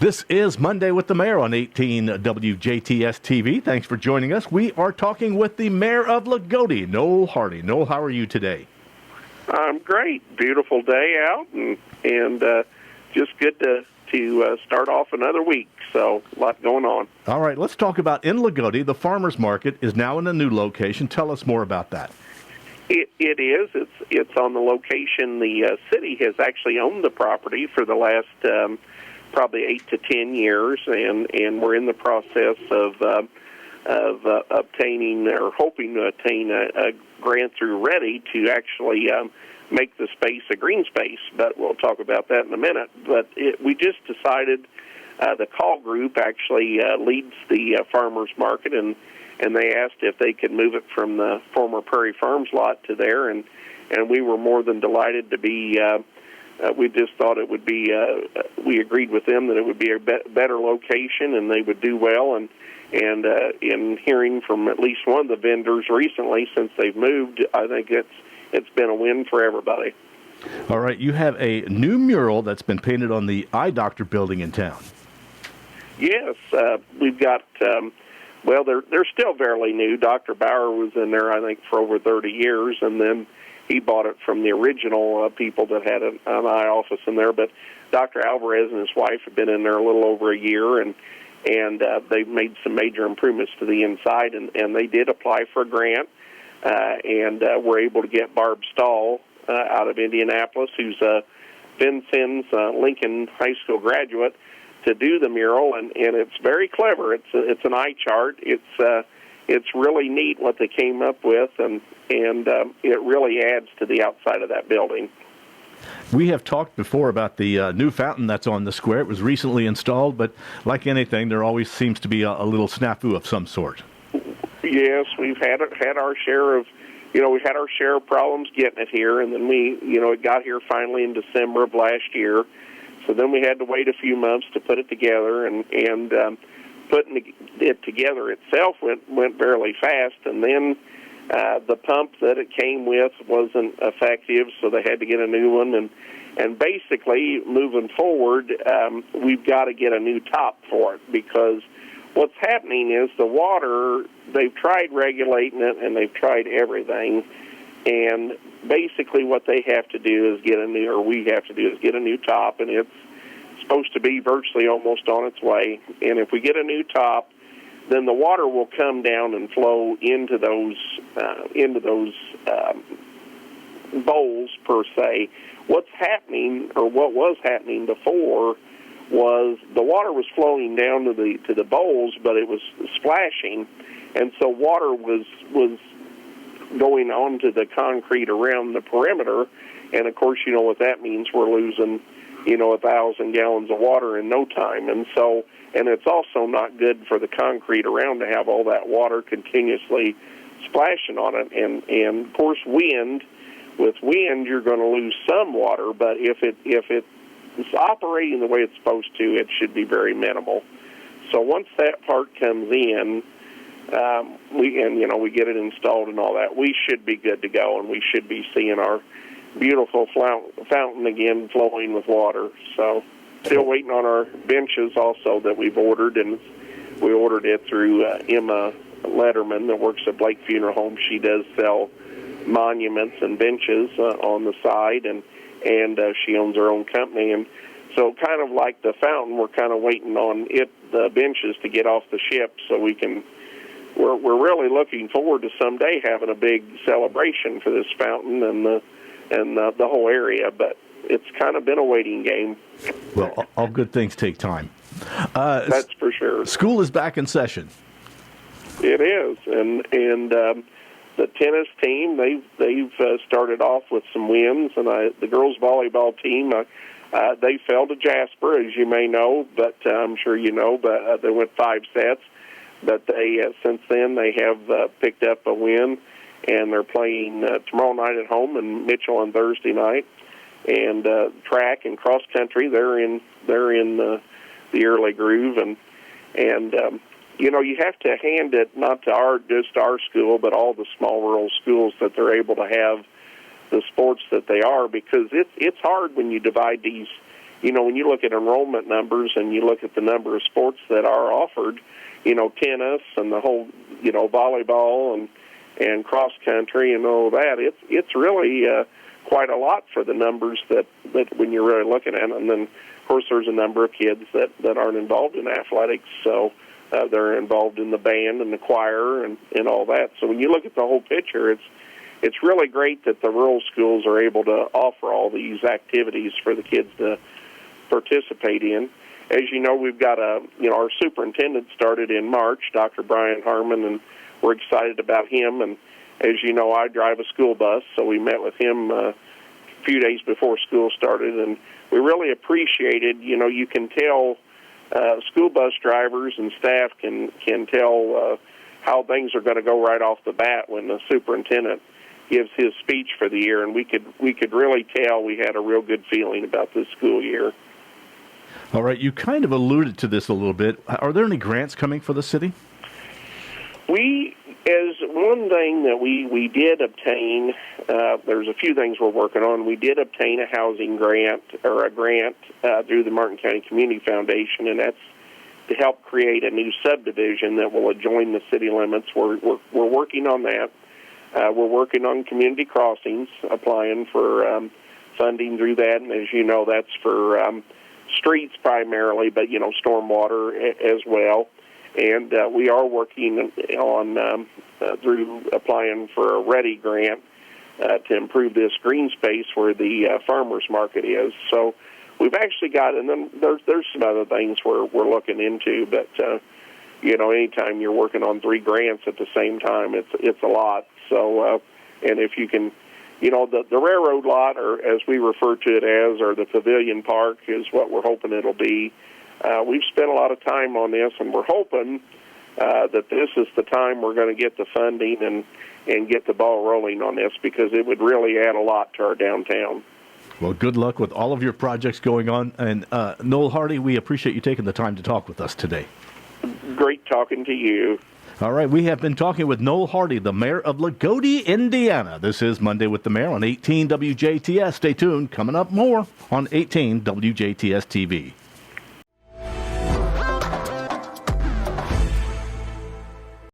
This is Monday with the Mayor on 18 WJTS TV. Thanks for joining us. We are talking with the Mayor of Loogootee, Noel Harty. Noel, how are you today? I'm great. Beautiful day out, and just good to start off another week. So a lot going on. All right, let's talk about in Loogootee. The farmers market is now in a new location. Tell us more about that. It is. It's on the location. The city has actually owned the property for the last probably 8 to 10 years, and we're in the process of obtaining or hoping to attain a grant through READY to actually make the space a green space. But we'll talk about that in a minute. But we just decided the call group actually leads the farmers market, and they asked if they could move it from the former Prairie Farms lot to there, and we were more than delighted to be. We just thought it would be. We agreed with them that it would be a better location, and they would do well. And in hearing from at least one of the vendors recently, since they've moved, I think it's been a win for everybody. All right, you have a new mural that's been painted on the eye doctor building in town. Yes, we've got. Well, they're still fairly new. Dr. Bauer was in there, I think, for over 30 years, and then he bought it from the original people that had an eye office in there. But Dr. Alvarez and his wife have been in there a little over a year, and they've made some major improvements to the inside, and they did apply for a grant, and were able to get Barb Stahl out of Indianapolis, who's a Vincennes Lincoln High School graduate, to do the mural, and it's very clever. It's an eye chart. It's really neat what they came up with, and it really adds to the outside of that building. We have talked before about the new fountain that's on the square. It was recently installed, but like anything, there always seems to be a little snafu of some sort. Yes, we've had our share of, we've had our share of problems getting it here, and then it got here finally in December of last year. So then we had to wait a few months to put it together, and putting it together itself went fairly fast, and then the pump that it came with wasn't effective, so they had to get a new one, and basically moving forward, we've got to get a new top for it, because what's happening is the water, they've tried regulating it and they've tried everything, and basically what they have to do is we have to do is get a new top, and it's supposed to be virtually almost on its way. And if we get a new top, then the water will come down and flow into those bowls per se. What's happening, or what was happening before, was the water was flowing down to the bowls, but it was splashing, and so water was going onto the concrete around the perimeter, and of course, you know what that means. We're losing, 1,000 gallons of water in no time, and it's also not good for the concrete around to have all that water continuously splashing on it, and of course, with wind, you're going to lose some water, but if it's operating the way it's supposed to, it should be very minimal. So once that part comes in, we get it installed and all that, we should be good to go, and we should be seeing our beautiful fountain again flowing with water. So still waiting on our benches also that we've ordered, and we ordered it through Emma Letterman that works at Blake Funeral Home. She does sell monuments and benches on the side, and she owns her own company, and so kind of like the fountain, we're kind of waiting on the benches to get off the ship so we can. We're really looking forward to someday having a big celebration for this fountain and the whole area, but it's kind of been a waiting game. Well, all good things take time. That's for sure. School is back in session. It is, and the tennis team, they've started off with some wins, and the girls volleyball team, they fell to Jasper, as you may know, but I'm sure you know, but they went 5 sets. But they since then they have picked up a win, and they're playing tomorrow night at home and Mitchell on Thursday night. And track and cross country, they're in the early groove, and you have to hand it not to just our school, but all the small rural schools that they're able to have the sports that they are, because it's hard when you divide these when you look at enrollment numbers and you look at the number of sports that are offered, tennis and the whole, volleyball and cross country and all that, it's really quite a lot for the numbers that when you're really looking at it. And then, of course, there's a number of kids that aren't involved in athletics, so they're involved in the band and the choir and all that. So when you look at the whole picture, it's really great that the rural schools are able to offer all these activities for the kids to participate in. As you know, we've got our superintendent started in March, Dr. Brian Harmon, and we're excited about him. And as you know, I drive a school bus, so we met with him a few days before school started, and we really appreciated, you can tell school bus drivers and staff can tell how things are going to go right off the bat when the superintendent gives his speech for the year, and we could really tell we had a real good feeling about this school year. All right, you kind of alluded to this a little bit. Are there any grants coming for the city? As one thing that we did obtain, there's a few things we're working on. We did obtain a housing grant, or a grant through the Martin County Community Foundation, and that's to help create a new subdivision that will adjoin the city limits. We're working on that. We're working on community crossings, applying for funding through that, and as you know, that's for streets primarily, but stormwater as well. And we are working on through applying for a READY grant to improve this green space where the farmers market is. So we've actually got, and then there's some other things we're looking into, but anytime you're working on 3 grants at the same time, it's a lot. So and if you can, the railroad lot, or as we refer to it as, or the pavilion park, is what we're hoping it'll be. We've spent a lot of time on this, and we're hoping that this is the time we're going to get the funding and get the ball rolling on this, because it would really add a lot to our downtown. Well, good luck with all of your projects going on. And Noel Harty, we appreciate you taking the time to talk with us today. Great talking to you. All right, we have been talking with Noel Harty, the mayor of Loogootee, Indiana. This is Monday with the Mayor on 18 WJTS. Stay tuned. Coming up more on 18 WJTS TV.